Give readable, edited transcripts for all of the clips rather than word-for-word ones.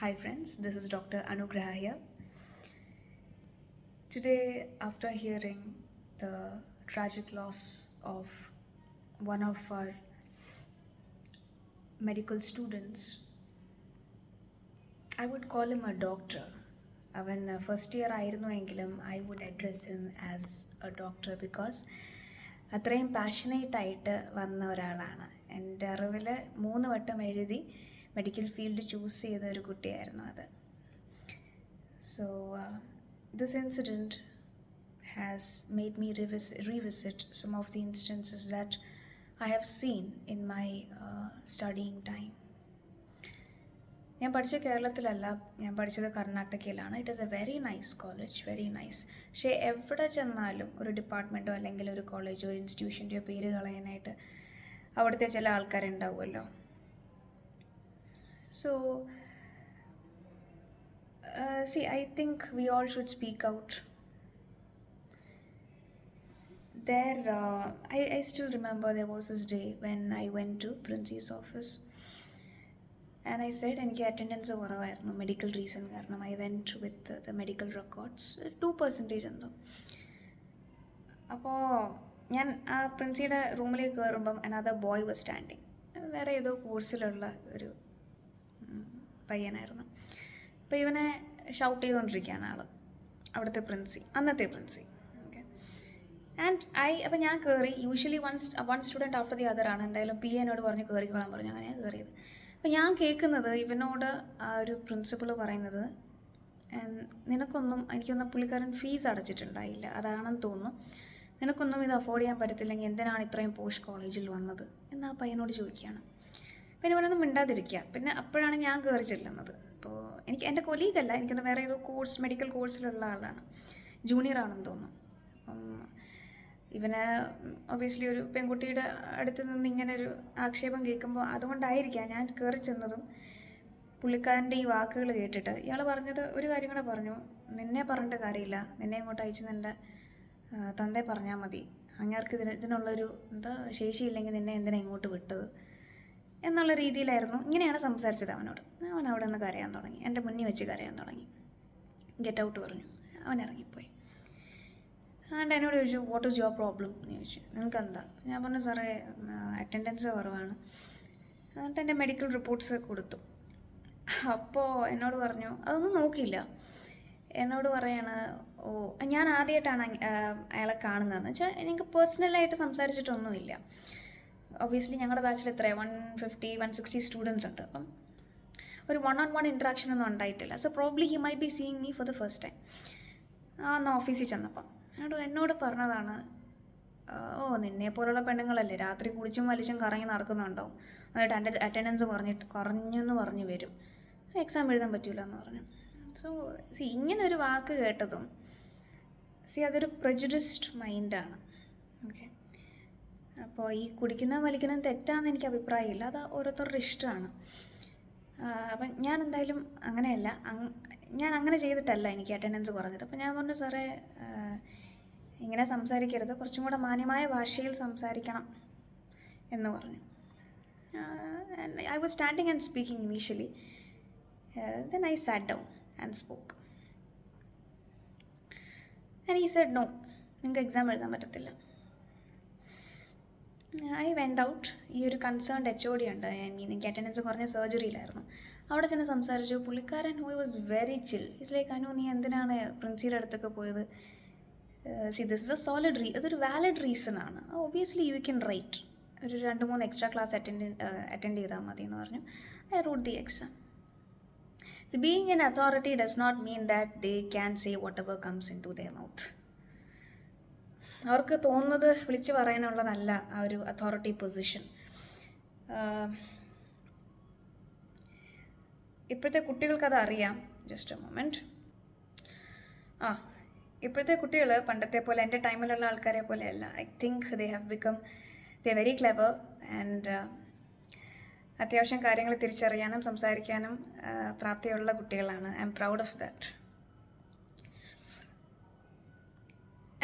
Hi friends, this is Dr. Anugraha here. Today, after hearing the tragic loss of one of our medical students, I would call him a doctor. When first year ആയിരുന്നുവെങ്കിലും I would address him as a doctor because അത്രയും passionate ആയിട്ട് വന്ന ഒരാളാണ്. എൻ്റെ അറിവിൽ 3 വട്ടം എഴുതി medical field choose ചെയ്ത ഒരു കുട്ടിയായിരുന്നു അത്. So this incident has made me revisit some of the instances that I have seen in my studying time. ഞാൻ പഠിച്ച കേരളത്തിലല്ല, ഞാൻ പഠിച്ചത് കർണാടകയിലാണ്. It is a very nice college, very nice. പക്ഷേ എവിടെ ചെന്നാലും ഒരു ഡിപ്പാർട്ട്മെൻറ്റോ അല്ലെങ്കിൽ ഒരു കോളേജോ ഒരു ഇൻസ്റ്റിറ്റ്യൂഷൻ്റെയോ പേര് കളയാനായിട്ട് അവിടുത്തെ ചില ആൾക്കാരുണ്ടാവുമല്ലോ. So I think we all should speak out. I still remember there was this day when I went to Princi's office and I said എനിക്ക് അറ്റൻഡൻസ് കുറവായിരുന്നു, മെഡിക്കൽ റീസൺ കാരണം. I went with the medical records 2% എന്തോ. അപ്പോൾ ഞാൻ ആ പ്രിൻസിയുടെ റൂമിലേക്ക് കയറുമ്പം അനദർ ബോയ് വാസ് സ്റ്റാൻഡിങ്. വേറെ ഏതോ കോഴ്സിലുള്ള ഒരു പയ്യനായിരുന്നു. അപ്പോൾ ഇവനെ ഷൗട്ട് ചെയ്തുകൊണ്ടിരിക്കുകയാണ് ആൾ, അവിടുത്തെ പ്രിൻസി, അന്നത്തെ പ്രിൻസി. ഓക്കെ. അപ്പോൾ ഞാൻ കയറി. Usually one student after the other ആണ്. എന്തായാലും പി എന്നോട് പറഞ്ഞ് കയറിക്കോളാൻ പറഞ്ഞു. അങ്ങനെയാണ് കയറിയത്. അപ്പോൾ ഞാൻ കേൾക്കുന്നത് ഇവനോട് ആ ഒരു പ്രിൻസിപ്പൾ പറയുന്നത്, എനിക്കൊന്നും പുള്ളിക്കാരൻ ഫീസ് അടച്ചിട്ടുണ്ടായില്ല, അതാണെന്ന് തോന്നുന്നു, നിനക്കൊന്നും ഇത് അഫോർഡ് ചെയ്യാൻ പറ്റത്തില്ലെങ്കിൽ എന്തിനാണ് ഇത്രയും പോഷ് കോളേജിൽ വന്നത് എന്ന് ആ പയ്യനോട് ചോദിക്കുകയാണ്. പിന്നെ ഇവനൊന്നും മിണ്ടാതിരിക്കുക. പിന്നെ അപ്പോഴാണ് ഞാൻ കയറി ചെല്ലുന്നത്. അപ്പോൾ എൻ്റെ കൊലീഗല്ല, എനിക്കൊന്ന് വേറെ ഏതോ മെഡിക്കൽ കോഴ്സിലുള്ള ആളാണ്, ജൂനിയർ ആണെന്ന് തോന്നുന്നു. അപ്പം ഇവന് ഒബ്വിയസ്ലി ഒരു പെൺകുട്ടിയുടെ അടുത്ത് നിന്ന് ഇങ്ങനെ ഒരു ആക്ഷേപം കേൾക്കുമ്പോൾ അതുകൊണ്ടായിരിക്കാം ഞാൻ കയറി ചെന്നതും പുള്ളിക്കാരൻ്റെ ഈ വാക്കുകൾ കേട്ടിട്ട്. ഇയാൾ പറഞ്ഞത് ഒരു കാര്യം കൂടെ പറഞ്ഞു, നിന്നെ പറഞ്ഞിട്ട് കാര്യമില്ല, നിന്നെ ഇങ്ങോട്ട് അയച്ച് നിൻ്റെ തന്തയെ പറഞ്ഞാൽ മതി, അങ്ങേർക്ക് ഇതിനുള്ളൊരു ശേഷിയില്ലെങ്കിൽ നിന്നെ എന്തിനാ ഇങ്ങോട്ട് വിട്ടത് എന്നുള്ള രീതിയിലായിരുന്നു. ഇങ്ങനെയാണ് സംസാരിച്ചത് അവനോട്. അവൻ അവിടെ നിന്ന് കരയാൻ തുടങ്ങി, എൻ്റെ മുന്നിൽ വെച്ച് കരയാൻ തുടങ്ങി. ഗെറ്റ് ഔട്ട് പറഞ്ഞു. അവൻ ഇറങ്ങിപ്പോയി. ആൻഡ് എന്നോട് ചോദിച്ചു, വാട്ട് ഈസ് യുവർ പ്രോബ്ലം എന്ന് ചോദിച്ചു. നിനക്കെന്താ? ഞാൻ പറഞ്ഞു, സാറേ അറ്റൻഡൻസ് കുറവാണ്. എന്നിട്ട് എൻ്റെ മെഡിക്കൽ റിപ്പോർട്ട്സ് കൊടുത്തു. അപ്പോൾ എന്നോട് പറഞ്ഞു, അതൊന്നും നോക്കിയില്ല. എന്നോട് പറയാണ്, ഓ ഞാൻ ആദ്യമായിട്ടാണ് അയാളെ കാണുന്നതെന്ന് വെച്ചാൽ എനിക്ക് പേഴ്സണലായിട്ട് സംസാരിച്ചിട്ടൊന്നുമില്ല. ഒബ്വിയസ്ലി ഞങ്ങളുടെ ബാച്ചിൽ എത്ര 150-160 സ്റ്റുഡൻസ് ഉണ്ട്. അപ്പം ഒരു 1-on-1 ഇൻട്രാക്ഷൻ ഒന്നും ഉണ്ടായിട്ടില്ല. So probably he my B seeing me for the first time. അന്ന് ഓഫീസിൽ ചെന്നപ്പം എന്നോട് പറഞ്ഞതാണ്, ഓ നിന്നെ പോലുള്ള പെണ്ണുങ്ങളല്ലേ രാത്രി കുളിച്ചും വലിച്ചും കറങ്ങി നടക്കുന്നുണ്ടാവും, എന്നിട്ട് അറ്റൻഡൻസ് കുറഞ്ഞെന്ന് പറഞ്ഞ് വരും, എക്സാം എഴുതാൻ പറ്റില്ല എന്ന് പറഞ്ഞു. സോ ഇങ്ങനെ ഒരു വാക്ക് കേട്ടതും അതൊരു പ്രെജുഡിസ്ഡ് മൈൻഡാണ്. ഓക്കെ. അപ്പോൾ ഈ കുടിക്കുന്നതും വലിക്കുന്നതും തെറ്റാന്ന് എനിക്ക് അഭിപ്രായമില്ല, അത് ഓരോരുത്തരുടെ ഇഷ്ടമാണ്. അപ്പം ഞാൻ എന്തായാലും അങ്ങനെയല്ല, ഞാൻ അങ്ങനെ ചെയ്തിട്ടല്ല എനിക്ക് അറ്റൻഡൻസ് കുറഞ്ഞത്. അപ്പം ഞാൻ പറഞ്ഞു, സാറേ ഇങ്ങനെ സംസാരിക്കരുത്, കുറച്ചും കൂടെ മാന്യമായ ഭാഷയിൽ സംസാരിക്കണം എന്ന് പറഞ്ഞു. I was standing and speaking initially. Then I sat down and spoke. And he said, no, നിങ്ങൾക്ക് എക്സാം എഴുതാൻ പറ്റത്തില്ല. I went out. ഈ ഒരു കൺസേൺഡ് HOD ഉണ്ട്, എനിക്ക് അറ്റൻഡൻസ് കുറഞ്ഞ സർജറിയിലായിരുന്നു. അവിടെ ചെന്ന് സംസാരിച്ചു. പുള്ളിക്കാരൻ who was very chill. It's like, Anu നീ എന്തിനാണ് പ്രിൻസിയുടെ അടുത്തൊക്കെ പോയത്? ദിസ് ഇസ് എ സോളിഡ് ഇതൊരു വാലിഡ് റീസൺ ആണ്. ഒബ്വിയസ്ലി യു ക്യാൻ റൈറ്റ്, ഒരു 2-3 എക്സ്ട്രാ ക്ലാസ് അറ്റൻഡ് ചെയ്താൽ മതി എന്ന് പറഞ്ഞു. I wrote the exam. Being an authority does not mean that they can say whatever comes into their mouth. അവർക്ക് തോന്നുന്നത് വിളിച്ചു പറയാനുള്ളതല്ല ആ ഒരു അതോറിറ്റി പൊസിഷൻ. ഇപ്പോഴത്തെ കുട്ടികൾക്കത് അറിയാം. Just A moment. ഇപ്പോഴത്തെ കുട്ടികൾ പണ്ടത്തെ പോലെ, എൻ്റെ ടൈമിലുള്ള ആൾക്കാരെ പോലെയല്ല. I think they very clever and അത്യാവശ്യം കാര്യങ്ങൾ തിരിച്ചറിയാനും സംസാരിക്കാനും പ്രാപ്തിയുള്ള കുട്ടികളാണ്. I am proud of that.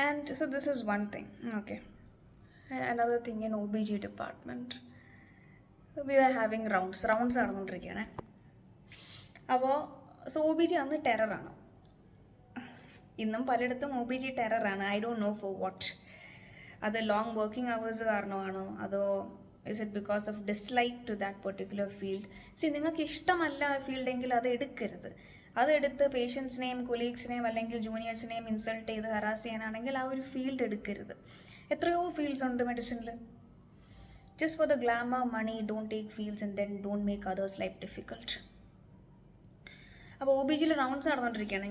And so this is one thing. Okay. Another thing in OBG department, we were having rounds നടന്നുകൊണ്ടിരിക്കുകയാണ്. അപ്പോൾ OBG അന്ന് ടെററാണ്. ഇന്നും പലയിടത്തും OBG ടെററാണ്. I don't know for what. അത് ലോങ് വർക്കിംഗ് അവേഴ്സ് കാരണമാണോ, അതോ is it because of dislike to that particular field? നിങ്ങൾക്ക് ഇഷ്ടമല്ല ആ ഫീൽഡെങ്കിൽ അത് എടുക്കരുത്. അതെടുത്ത് പേഷ്യൻസിനെയും കൊലീഗ്സിനെയും അല്ലെങ്കിൽ ജൂനിയേഴ്സിനെയും ഇൻസൾട്ട് ചെയ്ത് ഹറാസ് ചെയ്യാനാണെങ്കിൽ ആ ഒരു ഫീൽഡ് എടുക്കരുത്. എത്രയോ ഫീൽഡ്സ് ഉണ്ട് മെഡിസിനിൽ. Just for the glamour, money, don't take fields and then don't make others life difficult. അപ്പോൾ OBG റൗണ്ട്സ് നടന്നുകൊണ്ടിരിക്കുകയാണ്.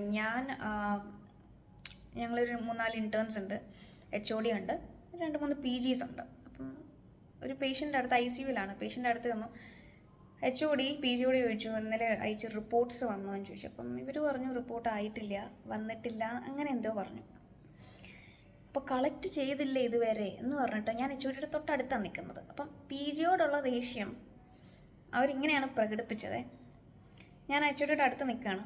ഞങ്ങളൊരു 3-4 ഇൻറ്റേൺസ് ഉണ്ട്, HOD ഉണ്ട്, 2-3 PGs ഉണ്ട്. അപ്പം ഒരു പേഷ്യൻ്റെ അടുത്ത് ICUവിലാണ്. പേഷ്യൻ്റെ അടുത്ത് വന്നു HOD PGയോട് ചോദിച്ചു, ഇന്നലെ അയച്ച റിപ്പോർട്ട്സ് വന്നു എന്ന് ചോദിച്ചു. അപ്പം ഇവർ പറഞ്ഞു റിപ്പോർട്ട് ആയിട്ടില്ല, വന്നിട്ടില്ല, അങ്ങനെ എന്തോ പറഞ്ഞു. അപ്പോൾ കളക്ട് ചെയ്തില്ല ഇതുവരെ എന്ന് പറഞ്ഞിട്ട് ഞാൻ HODയുടെ തൊട്ടടുത്താണ് നിൽക്കുന്നത്. അപ്പം PGയോടുള്ള ദേഷ്യം അവരിങ്ങനെയാണ് പ്രകടിപ്പിച്ചത്. ഞാൻ HODയുടെ അടുത്ത് നിൽക്കുകയാണ്.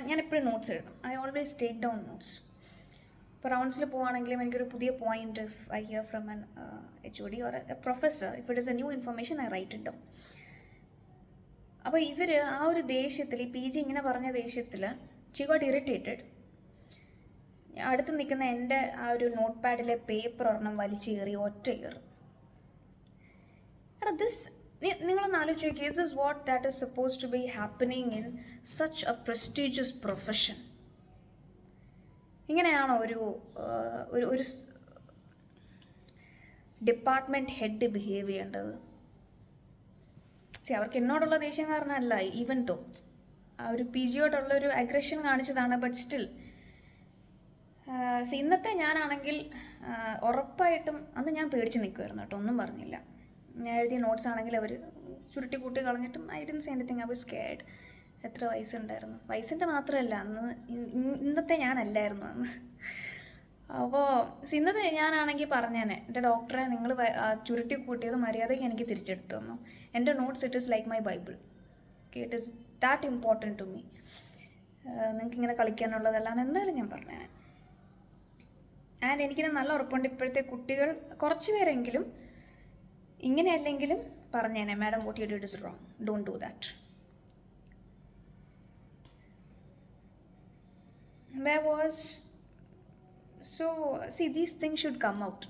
ഞാൻ എപ്പോഴും നോട്ട്സ് എഴുതും. I always take down notes. ഇപ്പോൾ റൗണ്ട്സിൽ പോവുകയാണെങ്കിലും എനിക്കൊരു പുതിയ point if I hear from an HOD or a professor, if it is a new information I write it down. അപ്പോൾ ഇവർ ആ ഒരു ദേഷ്യത്തിൽ, ഈ PG ഇങ്ങനെ പറഞ്ഞ ദേഷ്യത്തിൽ ഷി ഗോട്ട് ഇറിറ്റേറ്റഡ്. അടുത്ത് നിൽക്കുന്ന എൻ്റെ ആ ഒരു നോട്ട് പാഡിലെ പേപ്പർ ഒരെണ്ണം വലിച്ചേറി ഒറ്റ ഏറ്. നിങ്ങളൊന്ന് ആലോചിച്ച് നോക്കി, this is what that is suppose to be happening in such a prestigious profession. ഇങ്ങനെയാണോ ഒരു ഡിപ്പാർട്ട്മെൻറ്റ് ഹെഡ് ബിഹേവ് ചെയ്യേണ്ടത്? അവർക്ക് എന്നോടുള്ള ദേഷ്യം കാരണമല്ല, ഈവൻ തോ ആ ഒരു PGയോടുള്ളൊരു അഗ്രഷൻ കാണിച്ചതാണ്. ബട്ട് സ്റ്റിൽ ഇന്നത്തെ ഞാനാണെങ്കിൽ ഉറപ്പായിട്ടും അന്ന് ഞാൻ പേടിച്ച് നിൽക്കുമായിരുന്നു കേട്ടോ, ഒന്നും പറഞ്ഞില്ല. ഞാൻ എഴുതിയ നോട്ട്സ് ആണെങ്കിൽ അവർ ചുരുട്ടി കൂട്ടി കളഞ്ഞിട്ടും I didn't say anything. I was scared. എത്ര വയസ്സുണ്ടായിരുന്നു? വയസ്സിൻ്റെ മാത്രമല്ല, അന്ന് ഇന്നത്തെ ഞാനല്ലായിരുന്നു അന്ന്. അപ്പോൾ ഇന്നത്തെ ഞാനാണെങ്കിൽ പറഞ്ഞേനെ, എൻ്റെ ഡോക്ടറെ നിങ്ങൾ ചുരുട്ടി കൂട്ടിയത് മര്യാദയ്ക്ക് എനിക്ക് തിരിച്ചെടുത്തു തന്നു. എൻ്റെ notes it is like my Bible. Okay, it is that important to me. നിങ്ങൾക്ക് ഇങ്ങനെ കളിക്കാനുള്ളതല്ല എന്ന് എന്തായാലും ഞാൻ പറഞ്ഞേനെ. ആൻഡ് എനിക്കിന് നല്ല ഉറപ്പുണ്ട് ഇപ്പോഴത്തെ കുട്ടികൾ കുറച്ച് പേരെങ്കിലും ഇങ്ങനെയല്ലെങ്കിലും പറഞ്ഞേനെ, madam what you did is wrong, don't do that. There was these things should come out.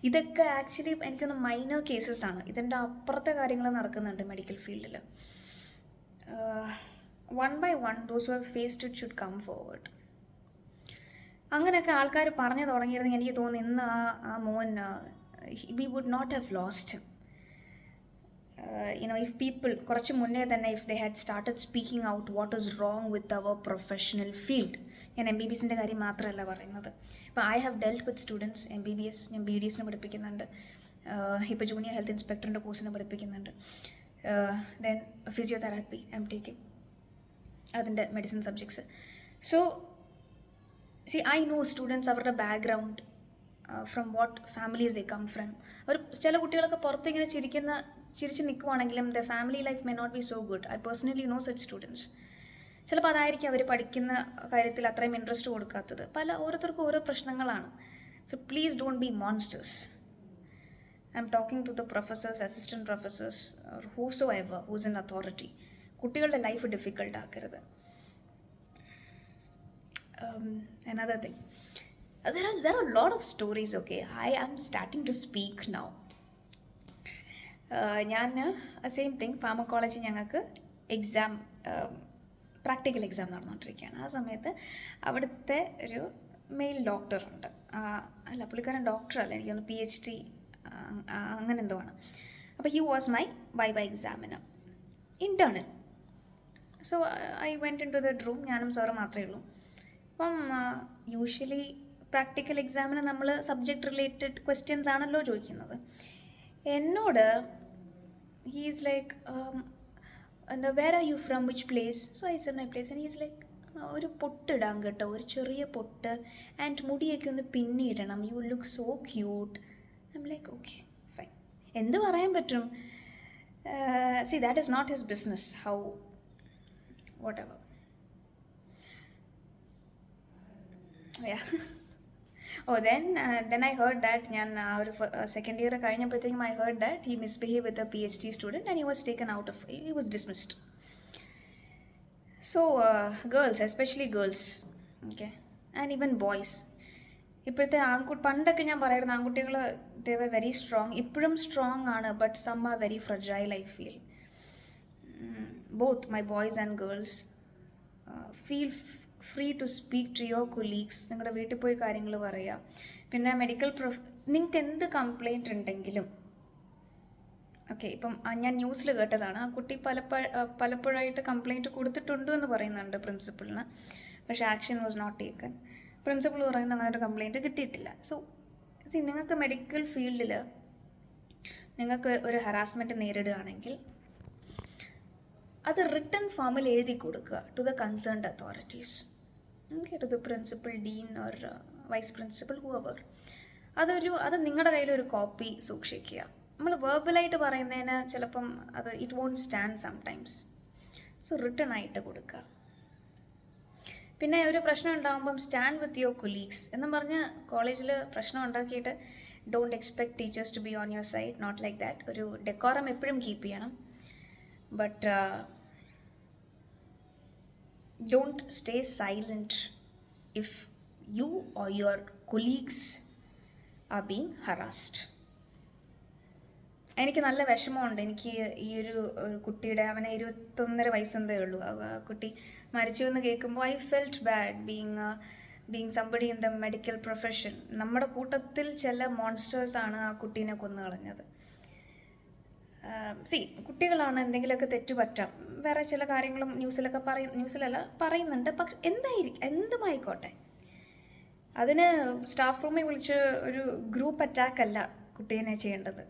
ഇതൊക്കെ ആക്ച്വലി എനിക്കൊന്ന് മൈനർ കേസസ് ആണ്. ഇതിൻ്റെ അപ്പുറത്തെ കാര്യങ്ങൾ നടക്കുന്നുണ്ട് മെഡിക്കൽ ഫീൽഡിൽ. 1 by 1 those who have faced it should come forward. അങ്ങനെയൊക്കെ ആൾക്കാർ പറഞ്ഞു തുടങ്ങിയിരുന്നെങ്കിൽ എനിക്ക് തോന്നുന്നു ഇന്ന് ആ മോൻ we would not have lost him. If people കുറച്ച് മുന്നേ തന്നെ if they had started speaking out what is wrong with our professional field. ഞാൻ MBBSൻ്റെ കാര്യം മാത്രമല്ല പറയുന്നത്. ഇപ്പോൾ I have dealt with students MBBS, ഞാൻ BDSന് പഠിപ്പിക്കുന്നുണ്ട്, ഇപ്പോൾ ജൂനിയർ ഹെൽത്ത് ഇൻസ്പെക്ടറിൻ്റെ കോഴ്സിന് പഠിപ്പിക്കുന്നുണ്ട്, ദെൻ ഫിസിയോതെറാപ്പി I'm taking, അതിൻ്റെ medicine subjects. So I know students, അവരുടെ background, from what families they come from. അവർ ചില കുട്ടികളൊക്കെ പുറത്ത് ഇങ്ങനെ ചിരിച്ച് നിൽക്കുവാണെങ്കിലും the family life may not be so good. I personally know such students. ചിലപ്പോൾ അതായിരിക്കും അവർ പഠിക്കുന്ന കാര്യത്തിൽ അത്രയും ഇൻട്രസ്റ്റ് കൊടുക്കാത്തത്. ഓരോരുത്തർക്കും ഓരോ പ്രശ്നങ്ങളാണ്. So please don't be monsters. I am talking to the professors, assistant professors, whosoever who's in authority. കുട്ടികളുടെ ലൈഫ് ഡിഫിക്കൽട്ട് ആക്കരുത്. Another thing, there are a lot of stories. Okay, I am starting to speak now. ഞാൻ same thing, pharmacology ഞങ്ങൾക്ക് exam, practical exam നടന്നുകൊണ്ടിരിക്കുകയാണ്. ആ സമയത്ത് അവിടുത്തെ ഒരു mail ഡോക്ടറുണ്ട്. അല്ല, പുള്ളിക്കാരൻ ഡോക്ടറല്ല, എനിക്കൊന്ന് PhD അങ്ങനെ എന്തോ ആണ്. അപ്പോൾ he was my viva examiner, internal. So I went in to the room. ഞാനും സാറും മാത്രമേ ഉള്ളൂ. അപ്പം യൂഷ്വലി പ്രാക്ടിക്കൽ എക്സാമിന് നമ്മൾ സബ്ജക്റ്റ് റിലേറ്റഡ് ക്വസ്റ്റ്യൻസ് ആണല്ലോ ചോദിക്കുന്നത്. എന്നോട് ഹീ ഈസ് ലൈക്ക് എന്താ, where are you from, which place? So I said my place. And he is like, ഒരു പൊട്ടിടാം കേട്ടോ, ഒരു ചെറിയ പൊട്ട്, ആൻഡ് മുടിയൊക്കെ ഒന്ന് പിന്നിടണം, you look so cute. I am like okay fine, എന്ത് പറയാൻ പറ്റും? See that is not his business, how whatever. Yeah. Oh, then I heard that ഞാൻ ഒരു സെക്കൻഡ് ഇയർ കഴിഞ്ഞപ്പോഴത്തേക്കും I heard that he misbehaved with a PhD student and he was taken out of, he was dismissed. So girls, especially girls, okay, and even boys. ഇപ്പോഴത്തെ പണ്ടൊക്കെ ഞാൻ പറയുന്നത് ആൺകുട്ടികൾ they were very strong, ഇപ്പോഴും strong ആണ്, but some are very fragile I feel. Both my boys and girls, feel free to speak to your colleagues. നിങ്ങളുടെ വീട്ടിൽ പോയി കാര്യങ്ങൾ പറയുക. പിന്നെ നിങ്ങൾക്ക് എന്ത് കംപ്ലൈൻറ്റ് ഉണ്ടെങ്കിലും, ഓക്കെ, ഇപ്പം ഞാൻ ന്യൂസിൽ കേട്ടതാണ്, ആ കുട്ടി പലപ്പോഴായിട്ട് കംപ്ലൈൻറ്റ് കൊടുത്തിട്ടുണ്ട് എന്ന് പറയുന്നുണ്ട് പ്രിൻസിപ്പളിന്, പക്ഷേ action was not taken. Principal പറയുന്നത് അങ്ങനെ ഒരു കംപ്ലൈൻറ്റ് കിട്ടിയിട്ടില്ല. സോ നിങ്ങൾക്ക് മെഡിക്കൽ ഫീൽഡിൽ നിങ്ങൾക്ക് ഒരു ഹറാസ്മെൻറ്റ് നേരിടുകയാണെങ്കിൽ അത് റിട്ടൺ ഫോമിൽ എഴുതി കൊടുക്കുക to the concerned authorities, okay, to the principal, dean or vice principal, whoever. അത് നിങ്ങളുടെ കയ്യിലൊരു കോപ്പി സൂക്ഷിക്കുക. നമ്മൾ വേർബലായിട്ട് പറയുന്നതിന് ചിലപ്പം it won't stand sometimes. So written ആയിട്ട് കൊടുക്കുക. പിന്നെ ഒരു പ്രശ്നം ഉണ്ടാകുമ്പം സ്റ്റാൻഡ് വിത്ത് യുവർ കൊലീഗ്സ് എന്നും പറഞ്ഞ് കോളേജിൽ പ്രശ്നം ഉണ്ടാക്കിയിട്ട് don't expect teachers to be on your side, not like that. ഒരു ഡെക്കോറം എപ്പോഴും കീപ്പ് ചെയ്യണം, but don't stay silent if you or your colleagues are being harassed. എനിക്ക് നല്ല വിഷമമുണ്ട്. എനിക്ക് ഈ ഒരു കുട്ടിയുടെ, അവന് 21.5 വയസ്സെന്തേ ഉള്ളൂ, ആ കുട്ടി മരിച്ചു എന്ന് കേൾക്കുമ്പോൾ I felt bad being somebody in the medical profession. നമ്മുടെ കൂട്ടത്തിൽ ചില മോൺസ്റ്റേഴ്സാണ് ആ കുട്ടീനെ കൊന്നു കളഞ്ഞത്. കുട്ടികളാണ്, എന്തെങ്കിലുമൊക്കെ തെറ്റുപറ്റാം, വേറെ ചില കാര്യങ്ങളും ന്യൂസിലൊക്കെ പറയുന്നുണ്ട്. പക്ഷെ എന്തുമായിക്കോട്ടെ, അതിന് സ്റ്റാഫ് റൂമിൽ വിളിച്ച് ഒരു ഗ്രൂപ്പ് അറ്റാക്ക് അല്ല കുട്ടീനെ ചെയ്യേണ്ടത്.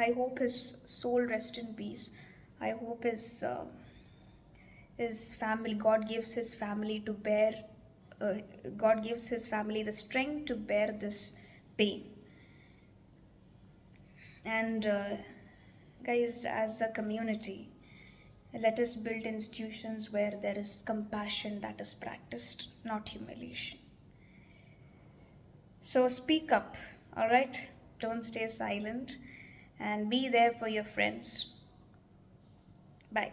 I hope his soul rest in peace. I hope his family, God gives his family the strength to bear this pain. And guys, as a community, let us build institutions where there is compassion that is practiced, not humiliation. So speak up, all right? Don't stay silent, and be there for your friends. Bye.